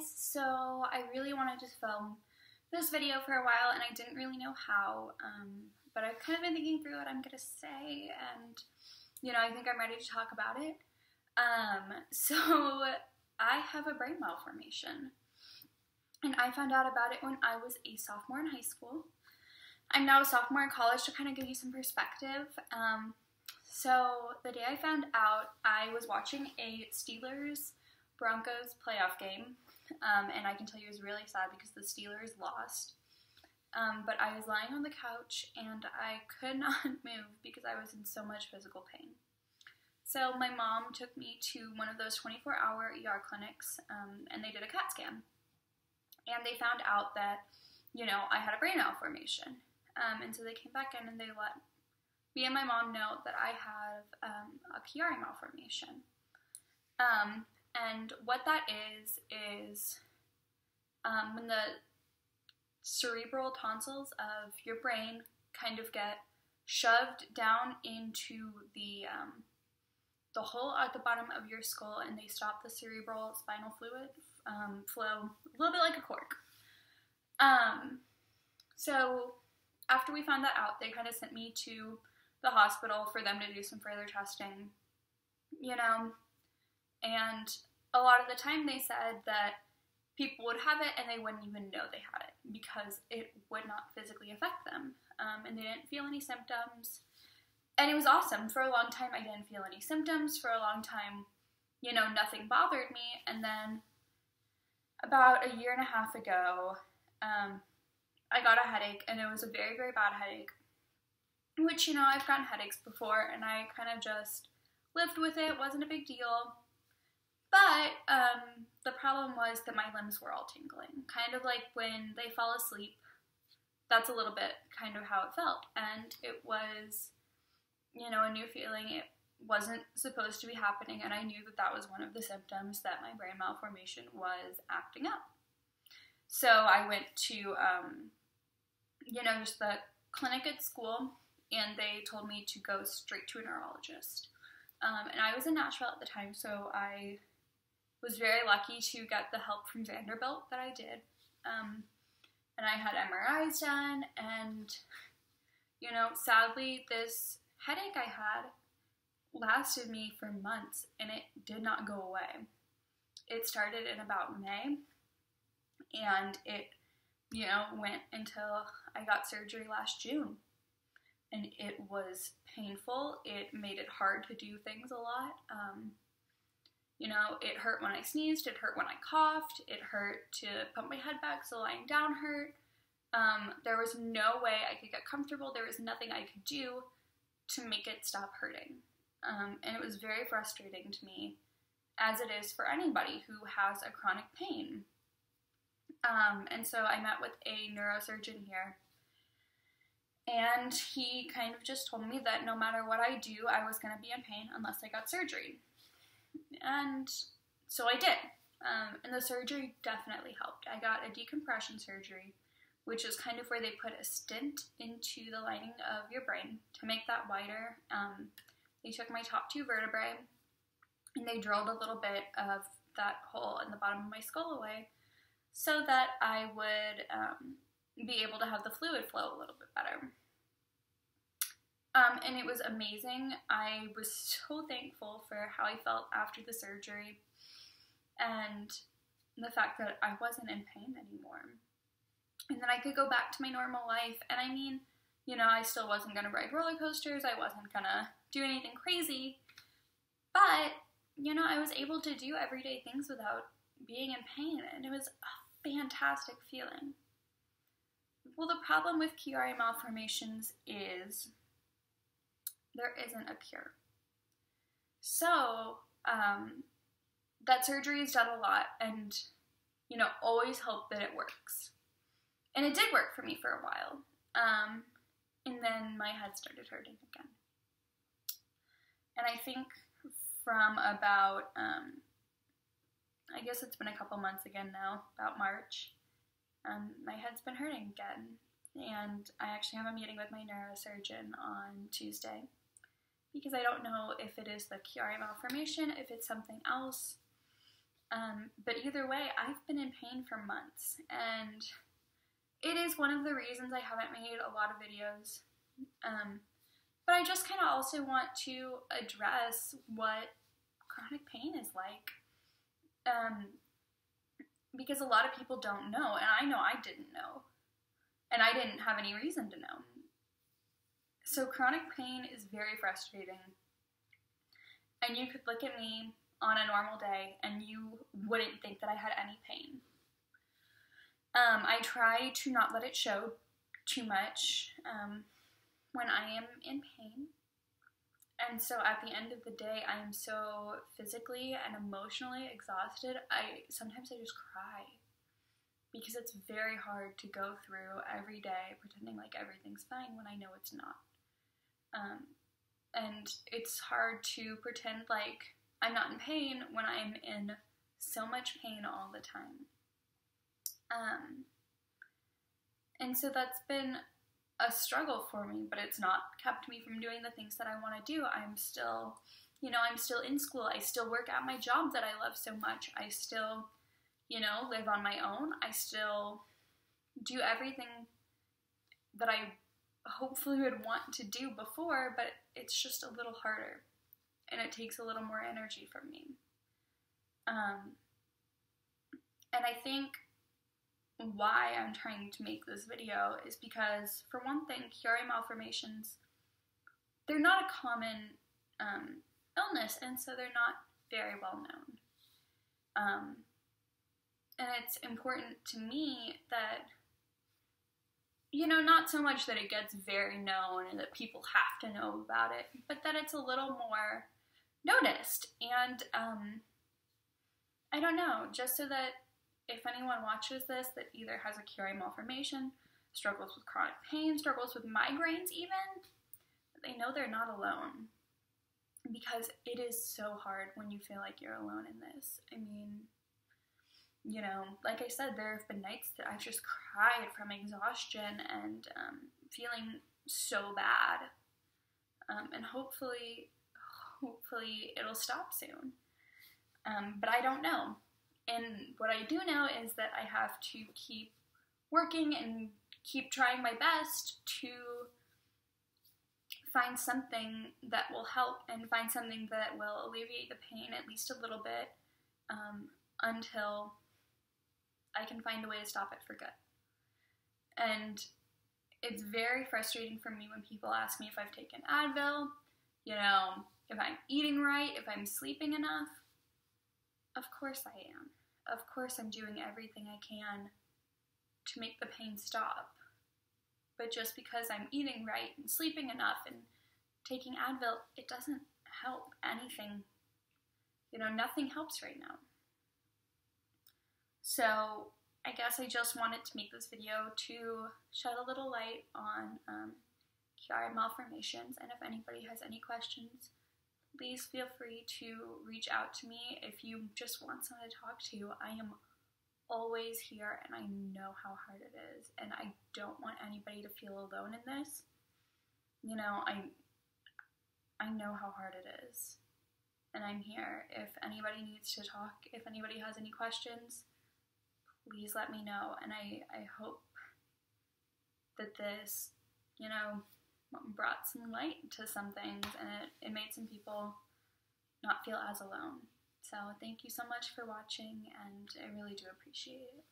guys, so I really wanted to film this video for a while and I didn't really know how, but I've kind of been thinking through what I'm going to say and, I think I'm ready to talk about it. So I have a brain malformation and I found out about it when I was a sophomore in high school. I'm now a sophomore in college to kind of give you some perspective. So the day I found out, I was watching a Steelers-Broncos playoff game, and I can tell you it was really sad because the Steelers lost. But I was lying on the couch and I could not move because I was in so much physical pain. So my mom took me to one of those 24-hour ER clinics, and they did a CAT scan. And they found out that, I had a brain malformation. And so they came back in and they let me and my mom know that I have a Chiari Malformation. And what that is when the cerebral tonsils of your brain kind of get shoved down into the hole at the bottom of your skull, and they stop the cerebral spinal fluid flow a little bit like a cork. So after we found that out, they kind of sent me to the hospital for them to do some further testing, and a lot of the time they said that people would have it and they wouldn't even know they had it because it would not physically affect them, and they didn't feel any symptoms, and it was awesome. For a long time I didn't feel any symptoms. For a long time, nothing bothered me, and then about a year and a half ago, I got a headache, and it was a very, very bad headache, which, I've gotten headaches before, and I kind of just lived with it. It wasn't a big deal, but the problem was that my limbs were all tingling, kind of like when they fall asleep. That's a little bit kind of how it felt, and it was, a new feeling. It wasn't supposed to be happening, and I knew that that was one of the symptoms that my brain malformation was acting up. So I went to, just the clinic at school, and they told me to go straight to a neurologist. And I was in Nashville at the time, so I was very lucky to get the help from Vanderbilt that I did. And I had MRIs done, and, sadly, this headache I had lasted me for months, and it did not go away. It started in about May, and it, went until I got surgery last June. And it was painful. It made it hard to do things a lot. It hurt when I sneezed. It hurt when I coughed. It hurt to put my head back, so lying down hurt. There was no way I could get comfortable. There was nothing I could do to make it stop hurting. And it was very frustrating to me, as it is for anybody who has a chronic pain. And so I met with a neurosurgeon here, and he kind of just told me that no matter what I do, I was going to be in pain unless I got surgery. And so I did. And the surgery definitely helped. I got a decompression surgery, which is kind of where they put a stent into the lining of your brain to make that wider. They took my top two vertebrae, and they drilled a little bit of that hole in the bottom of my skull away so that I would be able to have the fluid flow a little bit better. And it was amazing. I was so thankful for how I felt after the surgery and the fact that I wasn't in pain anymore. And then I could go back to my normal life. And I mean, I still wasn't going to ride roller coasters. I wasn't going to do anything crazy. But, I was able to do everyday things without being in pain. And it was a fantastic feeling. Well, the problem with Chiari malformations is there isn't a cure. So, that surgery has done a lot, and, always hope that it works. And it did work for me for a while. And then my head started hurting again. And I think from about, I guess it's been a couple months again now, about March, my head's been hurting again. And I actually have a meeting with my neurosurgeon on Tuesday because I don't know if it is the Chiari malformation, if it's something else. But either way, I've been in pain for months, and it is one of the reasons I haven't made a lot of videos. But I just kind of also want to address what chronic pain is like. Because a lot of people don't know, and I know I didn't know. And I didn't have any reason to know. So chronic pain is very frustrating. And you could look at me on a normal day and you wouldn't think that I had any pain. I try to not let it show too much when I am in pain. And so at the end of the day, I am so physically and emotionally exhausted, sometimes I just cry. Because it's very hard to go through every day pretending like everything's fine when I know it's not. And it's hard to pretend like I'm not in pain when I'm in so much pain all the time. And so that's been a struggle for me, but it's not kept me from doing the things that I want to do. I'm still in school. I still work at my job that I love so much. I still, live on my own. I still do everything that I hopefully would want to do before, but it's just a little harder, and it takes a little more energy from me. And I think why I'm trying to make this video is because, for one thing, Chiari malformations, they're not a common illness, and so they're not very well known. And it's important to me that, not so much that it gets very known and that people have to know about it, but that it's a little more noticed. And I don't know, just so that if anyone watches this that either has a Chiari malformation, struggles with chronic pain, struggles with migraines even, they know they're not alone. Because it is so hard when you feel like you're alone in this. I mean, like I said, there have been nights that I've just cried from exhaustion and feeling so bad. And hopefully it'll stop soon. But I don't know. And what I do know is that I have to keep working and keep trying my best to find something that will help and find something that will alleviate the pain at least a little bit until I can find a way to stop it for good. And it's very frustrating for me when people ask me if I've taken Advil, if I'm eating right, if I'm sleeping enough. Of course I am. Of course I'm doing everything I can to make the pain stop. But just because I'm eating right and sleeping enough and taking Advil, it doesn't help anything. Nothing helps right now. So I guess I just wanted to make this video to shed a little light on Chiari malformations, and if anybody has any questions, please feel free to reach out to me. If you just want someone to talk to, I am always here, and I know how hard it is, and I don't want anybody to feel alone in this. I know how hard it is, and I'm here. If anybody needs to talk, if anybody has any questions, please let me know, and I hope that this, brought some light to some things, and it made some people not feel as alone. So thank you so much for watching, and I really do appreciate it.